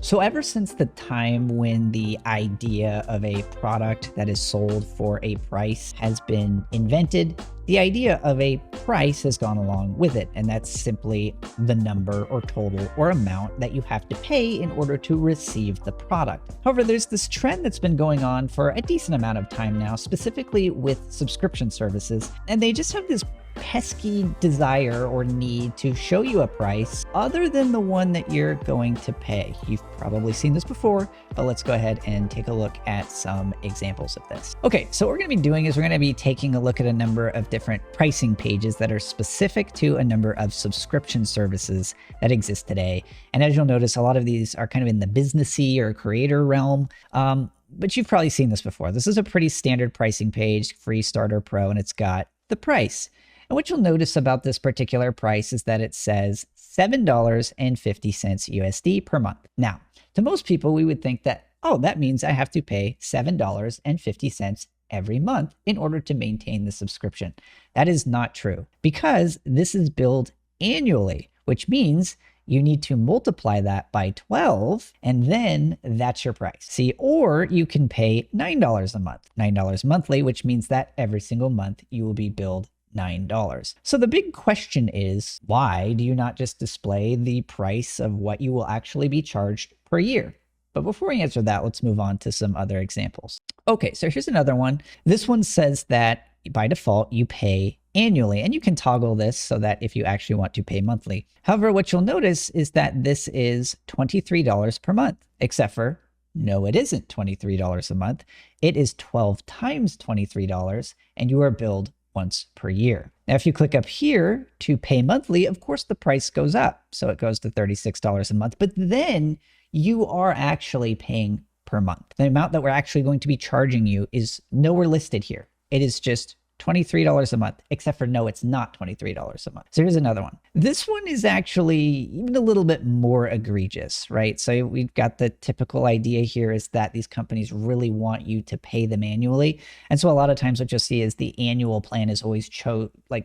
So ever since the time when the idea of a product that is sold for a price has been invented, the idea of a price has gone along with it. And that's simply the number or total or amount that you have to pay in order to receive the product. However, there's this trend that's been going on for a decent amount of time now, specifically with subscription services. And they just have this pesky desire or need to show you a price other than the one that you're going to pay. You've probably seen this before, but let's go ahead and take a look at some examples of this. Okay, so what we're going to be doing is we're going to be taking a look at a number of different pricing pages that are specific to a number of subscription services that exist today. And as you'll notice, a lot of these are kind of in the businessy or creator realm. But you've probably seen this before. This is a pretty standard pricing page, free, starter, pro, and it's got the price. And what you'll notice about this particular price is that it says $7.50 USD per month. Now, to most people, we would think that, oh, that means I have to pay $7.50 every month in order to maintain the subscription. That is not true because this is billed annually, which means you need to multiply that by 12, and then that's your price. See, or you can pay $9 a month, $9 monthly, which means that every single month you will be billed $9. So the big question is, why do you not just display the price of what you will actually be charged per year? But before we answer that, let's move on to some other examples. Okay, so here's another one. This one says that by default, you pay annually, and you can toggle this so that if you actually want to pay monthly. However, what you'll notice is that this is $23 per month, except for no, it isn't $23 a month. It is 12 times $23, and you are billed once per year. Now, if you click up here to pay monthly, of course, the price goes up. So it goes to $36 a month, but then you are actually paying per month. The amount that we're actually going to be charging you is nowhere listed here. It is just $23 a month, except for no, it's not $23 a month. So here's another one. This one is actually even a little bit more egregious, right? So we've got the typical idea here is that these companies really want you to pay them annually. And so a lot of times what you'll see is the annual plan is always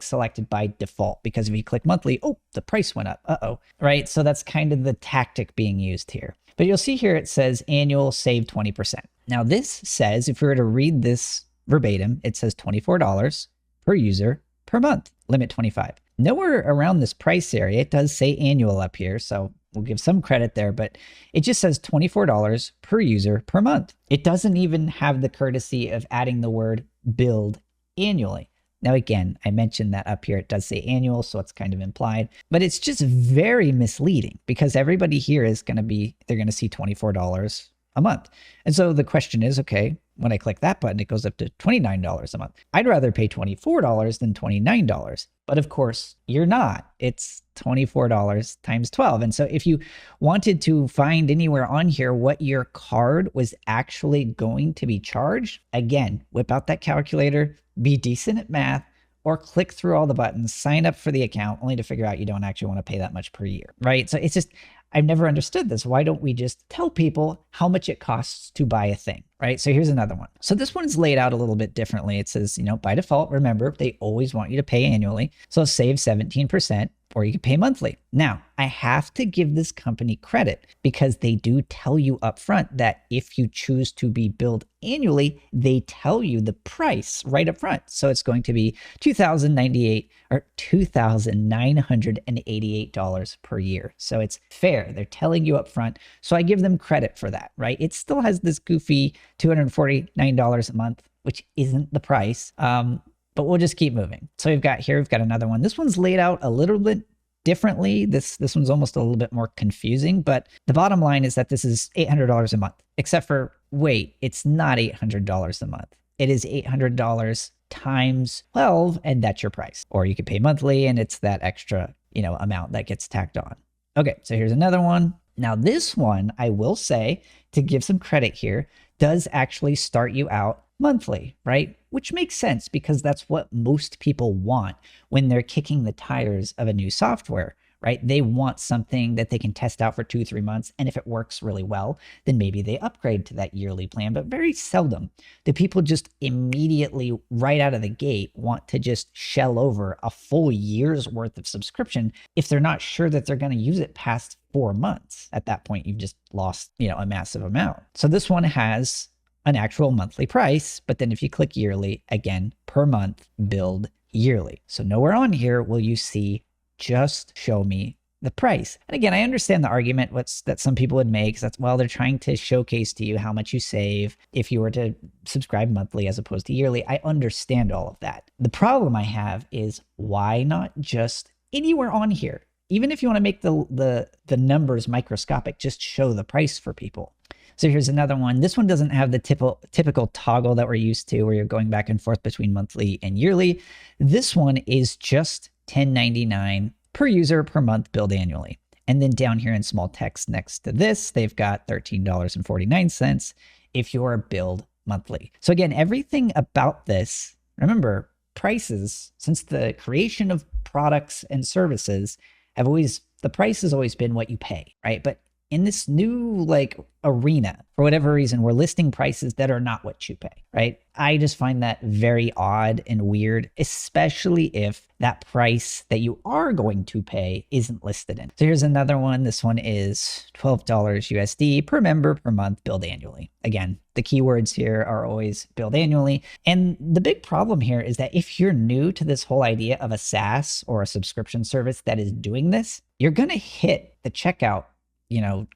selected by default, because if you click monthly, oh, the price went up, right? So that's kind of the tactic being used here. But you'll see here it says annual save 20%. Now this says, if we were to read this verbatim, it says $24 per user per month, limit 25. Nowhere around this price area, it does say annual up here, so we'll give some credit there, but it just says $24 per user per month. It doesn't even have the courtesy of adding the word billed annually. Now, again, I mentioned that up here, it does say annual, so it's kind of implied, but it's just very misleading because everybody here is going to be, they're going to see $24 a month. And so the question is, okay, when I click that button, it goes up to $29 a month. I'd rather pay $24 than $29. But of course, you're not. It's $24 times 12. And so if you wanted to find anywhere on here what your card was actually going to be charged, again, whip out that calculator, be decent at math, or click through all the buttons, sign up for the account, only to figure out you don't actually want to pay that much per year, right? So it's just, I've never understood this. Why don't we just tell people how much it costs to buy a thing, right? So here's another one. So this one's laid out a little bit differently. It says, by default, remember, they always want you to pay annually. So save 17%, or you can pay monthly. Now, I have to give this company credit because they do tell you upfront that if you choose to be billed annually, they tell you the price right up front. So it's going to be $2,988 per year. So it's fair. They're telling you upfront. So I give them credit for that, right? It still has this goofy $249 a month, which isn't the price. But we'll just keep moving. So we've got another one. This one's laid out a little bit differently. This one's almost a little bit more confusing, but the bottom line is that this is $800 a month, except for, wait, it's not $800 a month. It is $800 times 12, and that's your price. Or you could pay monthly, and it's that extra, amount that gets tacked on. Okay, so here's another one. Now this one, I will say, to give some credit here, does actually start you out monthly, right? Which makes sense because that's what most people want when they're kicking the tires of a new software, right? They want something that they can test out for 2-3 months. And if it works really well, then maybe they upgrade to that yearly plan. But very seldom do people just immediately right out of the gate want to just shell over a full year's worth of subscription if they're not sure that they're going to use it past 4 months. At that point, you've just lost, a massive amount. So this one has an actual monthly price, but then if you click yearly, again, per month, billed yearly. So nowhere on here will you see just show me the price. And again, I understand the argument that some people would make. That's, well, they're trying to showcase to you how much you save if you were to subscribe monthly as opposed to yearly. I understand all of that. The problem I have is, why not just anywhere on here? Even if you want to make the numbers microscopic, just show the price for people. So here's another one. This one doesn't have the typical toggle that we're used to where you're going back and forth between monthly and yearly. This one is just $10.99 per user per month, billed annually. And then down here in small text next to this, they've got $13.49 if you're billed monthly. So again, everything about this, remember, prices, since the creation of products and services, the price has always been what you pay, right? But in this new arena, for whatever reason, we're listing prices that are not what you pay, right? I just find that very odd and weird, especially if that price that you are going to pay isn't listed in. So here's another one. This one is $12 USD per member per month, billed annually. Again, the keywords here are always billed annually. And the big problem here is that if you're new to this whole idea of a SaaS or a subscription service that is doing this, you're going to hit the checkout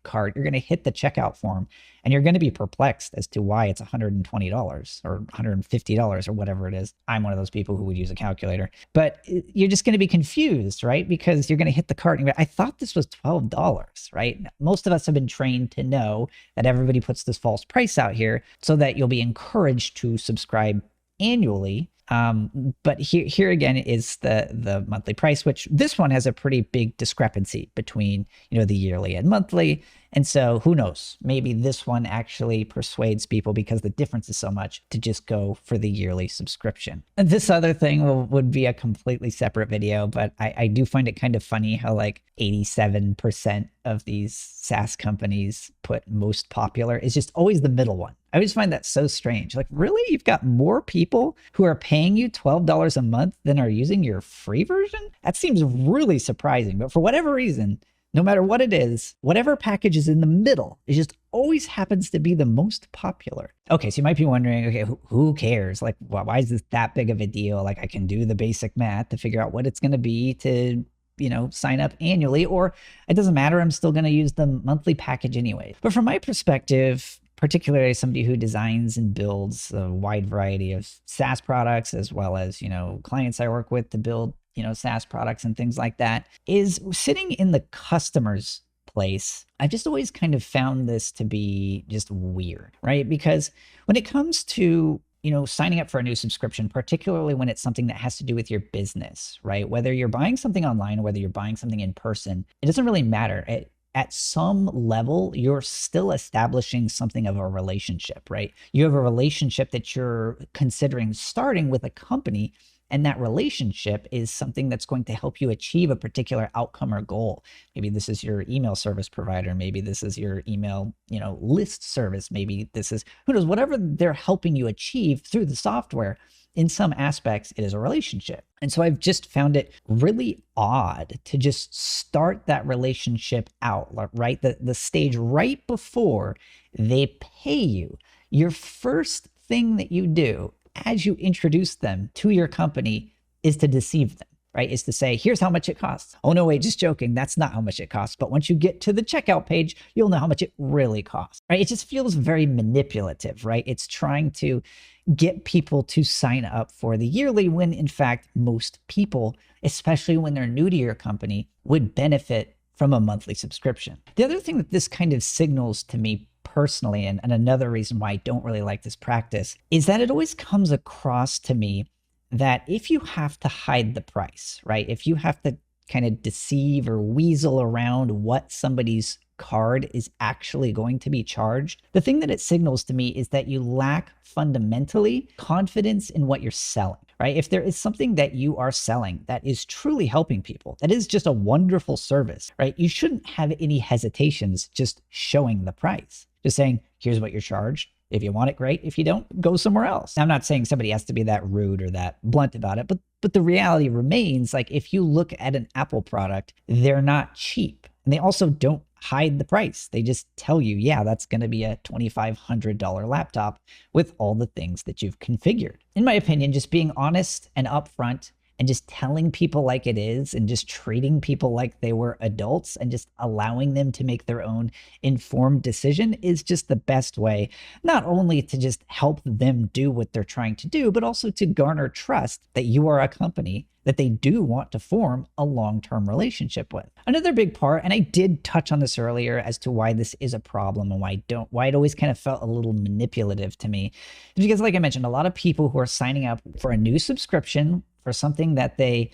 cart, you're going to hit the checkout form, and you're going to be perplexed as to why it's $120 or $150 or whatever it is. I'm one of those people who would use a calculator, but you're just going to be confused, right? Because you're going to hit the cart and I thought this was $12, right? Most of us have been trained to know that everybody puts this false price out here so that you'll be encouraged to subscribe annually. But here again is the monthly price, which this one has a pretty big discrepancy between, the yearly and monthly. And so who knows, maybe this one actually persuades people because the difference is so much to just go for the yearly subscription. And this other thing would be a completely separate video, but I do find it kind of funny how 87% of these SaaS companies put most popular is just always the middle one. I always find that so strange. Really? You've got more people who are paying you $12 a month than are using your free version? That seems really surprising, but for whatever reason, no matter what it is, whatever package is in the middle, it just always happens to be the most popular. Okay, so you might be wondering, okay, who cares? Why is this that big of a deal? I can do the basic math to figure out what it's going to be to sign up annually, or it doesn't matter, I'm still going to use the monthly package anyway. But from my perspective, particularly as somebody who designs and builds a wide variety of SaaS products, as well as, clients I work with to build, SaaS products and things like that, is sitting in the customer's place. I've just always kind of found this to be just weird, right? Because when it comes to signing up for a new subscription, particularly when it's something that has to do with your business, right? Whether you're buying something online or whether you're buying something in person, it doesn't really matter. At some level, you're still establishing something of a relationship, right? You have a relationship that you're considering starting with a company, and that relationship is something that's going to help you achieve a particular outcome or goal. Maybe this is your email service provider. Maybe this is your email, list service. Maybe this is, who knows, whatever they're helping you achieve through the software. In some aspects, it is a relationship. And so I've just found it really odd to just start that relationship out, right? The stage right before they pay you. Your first thing that you do as you introduce them to your company is to deceive them, right? Is to say, here's how much it costs. Oh, no, wait, just joking. That's not how much it costs. But once you get to the checkout page, you'll know how much it really costs, right? It just feels very manipulative, right? It's trying to get people to sign up for the yearly when in fact, most people, especially when they're new to your company, would benefit from a monthly subscription. The other thing that this kind of signals to me personally, and another reason why I don't really like this practice, is that it always comes across to me that if you have to hide the price, right? If you have to kind of deceive or weasel around what somebody's card is actually going to be charged, the thing that it signals to me is that you lack fundamentally confidence in what you're selling, right? If there is something that you are selling that is truly helping people, that is just a wonderful service, right? You shouldn't have any hesitations just showing the price, just saying, here's what you're charged. If you want it, great. If you don't, go somewhere else. I'm not saying somebody has to be that rude or that blunt about it, but the reality remains, if you look at an Apple product, they're not cheap. And they also don't hide the price. They just tell you, yeah, that's going to be a $2,500 laptop with all the things that you've configured. In my opinion, just being honest and upfront and just telling people like it is and just treating people like they were adults and just allowing them to make their own informed decision is just the best way, not only to just help them do what they're trying to do, but also to garner trust that you are a company that they do want to form a long-term relationship with. Another big part, and I did touch on this earlier as to why this is a problem and why it always kind of felt a little manipulative to me, is because, like I mentioned, a lot of people who are signing up for a new subscription for something that they,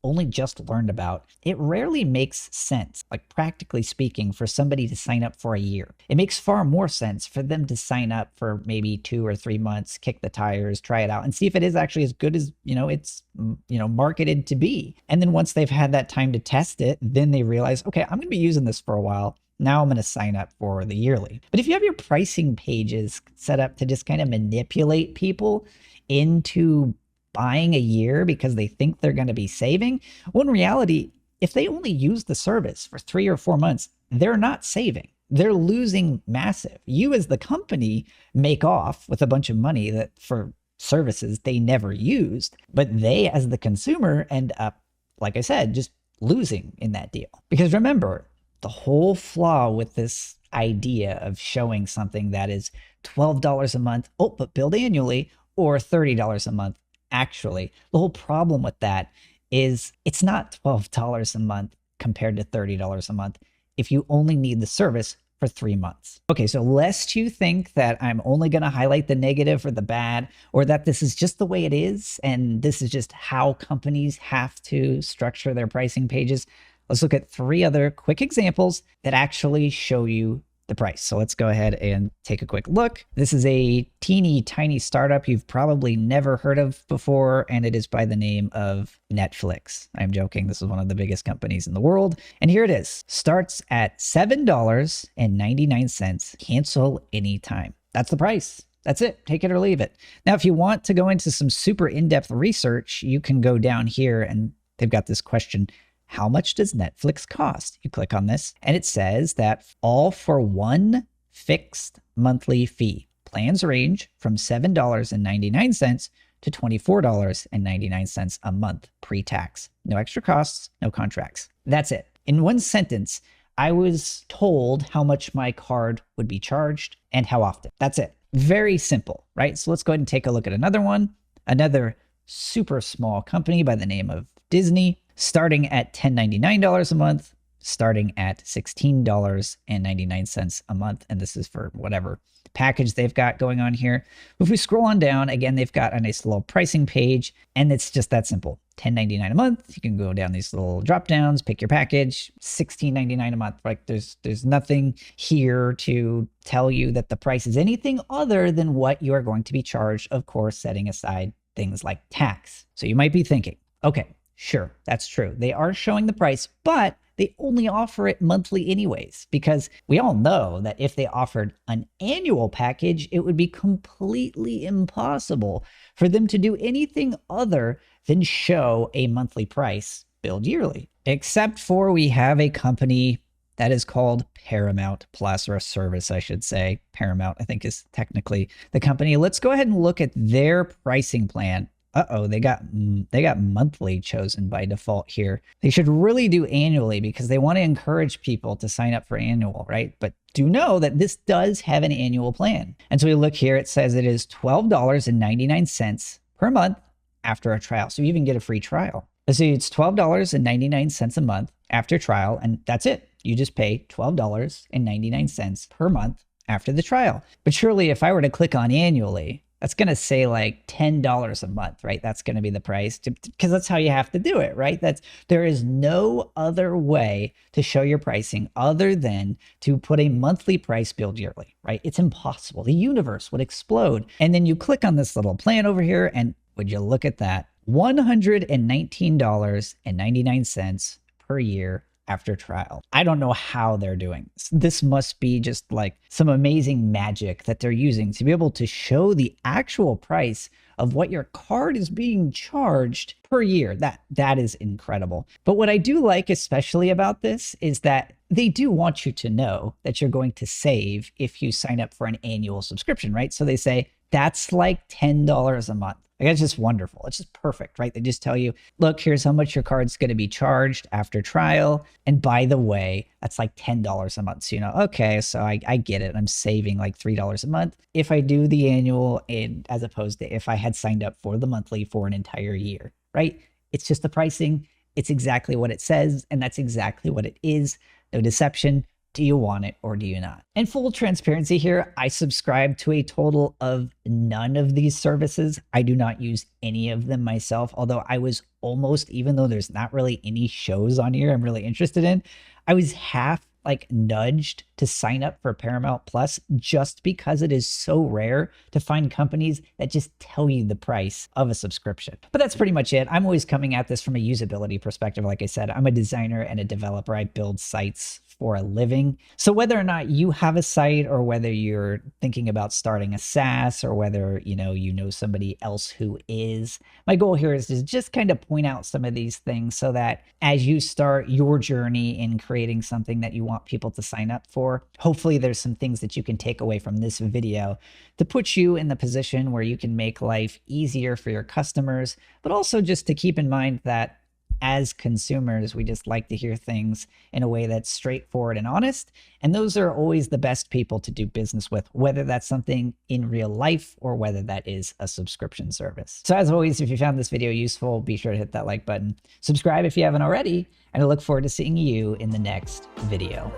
only just learned about, it rarely makes sense, like practically speaking, for somebody to sign up for a year. It makes far more sense for them to sign up for maybe 2 or 3 months, kick the tires, try it out, and see if it is actually as good as, it's, marketed to be. And then once they've had that time to test it, then they realize, okay, I'm going to be using this for a while. Now I'm going to sign up for the yearly. But if you have your pricing pages set up to just kind of manipulate people into buying a year because they think they're going to be saving, well, in reality, if they only use the service for 3 or 4 months, they're not saving. They're losing massive. You as the company make off with a bunch of money that for services they never used, but they as the consumer end up, like I said, just losing in that deal. Because remember, the whole flaw with this idea of showing something that is $12 a month, but billed annually, or $30 a month, actually, the whole problem with that is it's not $12 a month compared to $30 a month if you only need the service for 3 months. Okay, so lest you think that I'm only going to highlight the negative or the bad, or that this is just the way it is, and this is just how companies have to structure their pricing pages, let's look at 3 other quick examples that actually show you the price. So let's go ahead and take a quick look. This is a teeny tiny startup you've probably never heard of before, and it is by the name of Netflix. I'm joking. This is one of the biggest companies in the world. And here it is. Starts at $7.99. Cancel anytime. That's the price. That's it. Take it or leave it. Now, if you want to go into some super in-depth research, you can go down here and they've got this question: how much does Netflix cost? You click on this and it says that all for one fixed monthly fee. Plans range from $7.99 to $24.99 a month pre-tax. No extra costs, no contracts. That's it. In one sentence, I was told how much my card would be charged and how often. That's it. Very simple, right? So let's go ahead and take a look at another one. Another super small company by the name of Disney, starting at $10.99 a month, starting at $16.99 a month. And this is for whatever package they've got going on here. If we scroll on down, again, they've got a nice little pricing page, and it's just that simple. $10.99 a month. You can go down these little drop downs, pick your package, $16.99 a month. Like there's nothing here to tell you that the price is anything other than what you are going to be charged, of course, setting aside things like tax. So you might be thinking, okay, sure, that's true. They are showing the price, but they only offer it monthly anyways, because we all know that if they offered an annual package, it would be completely impossible for them to do anything other than show a monthly price billed yearly. Except for we have a company that is called Paramount Plus, or a service, I should say. Paramount, I think, is technically the company. Let's go ahead and look at their pricing plan. They got monthly chosen by default here. They should really do annually because they want to encourage people to sign up for annual, right? But do know that this does have an annual plan. And so we look here, it says it is $12.99 per month after a trial. So you even get a free trial. So it's $12.99 a month after trial, and that's it. You just pay $12.99 per month after the trial. But surely if I were to click on annually, that's going to say like $10 a month, right? That's going to be the price, because that's how you have to do it, right? There is no other way to show your pricing other than to put a monthly price billed yearly, right? It's impossible. The universe would explode. And then you click on this little plan over here, and would you look at that? $119.99 per year after trial. I don't know how they're doing this. This must be just like some amazing magic that they're using to be able to show the actual price of what your card is being charged per year. That is incredible. But what I do like especially about this is that they do want you to know that you're going to save if you sign up for an annual subscription, right? So they say that's like $10 a month. Like, that's just wonderful. It's just perfect, right? They just tell you, look, here's how much your card's going to be charged after trial. And by the way, that's like $10 a month. So, okay, so I get it. I'm saving like $3 a month if I do the annual, and as opposed to if I had signed up for the monthly for an entire year, right? It's just the pricing. It's exactly what it says. And that's exactly what it is. No deception. Do you want it or do you not? And full transparency here, I subscribe to a total of none of these services. I do not use any of them myself, although I was almost, even though there's not really any shows on here I'm really interested in, I was half like nudged to sign up for Paramount Plus just because it is so rare to find companies that just tell you the price of a subscription. But that's pretty much it. I'm always coming at this from a usability perspective. Like I said, I'm a designer and a developer. I build sites for a living. So whether or not you have a site, or whether you're thinking about starting a SaaS, or whether you know somebody else who is, my goal here is to just kind of point out some of these things so that as you start your journey in creating something that you want people to sign up for, hopefully there's some things that you can take away from this video to put you in the position where you can make life easier for your customers, but also just to keep in mind that as consumers, we just like to hear things in a way that's straightforward and honest. And those are always the best people to do business with, whether that's something in real life or whether that is a subscription service. So as always, if you found this video useful, be sure to hit that like button, subscribe if you haven't already, and I look forward to seeing you in the next video.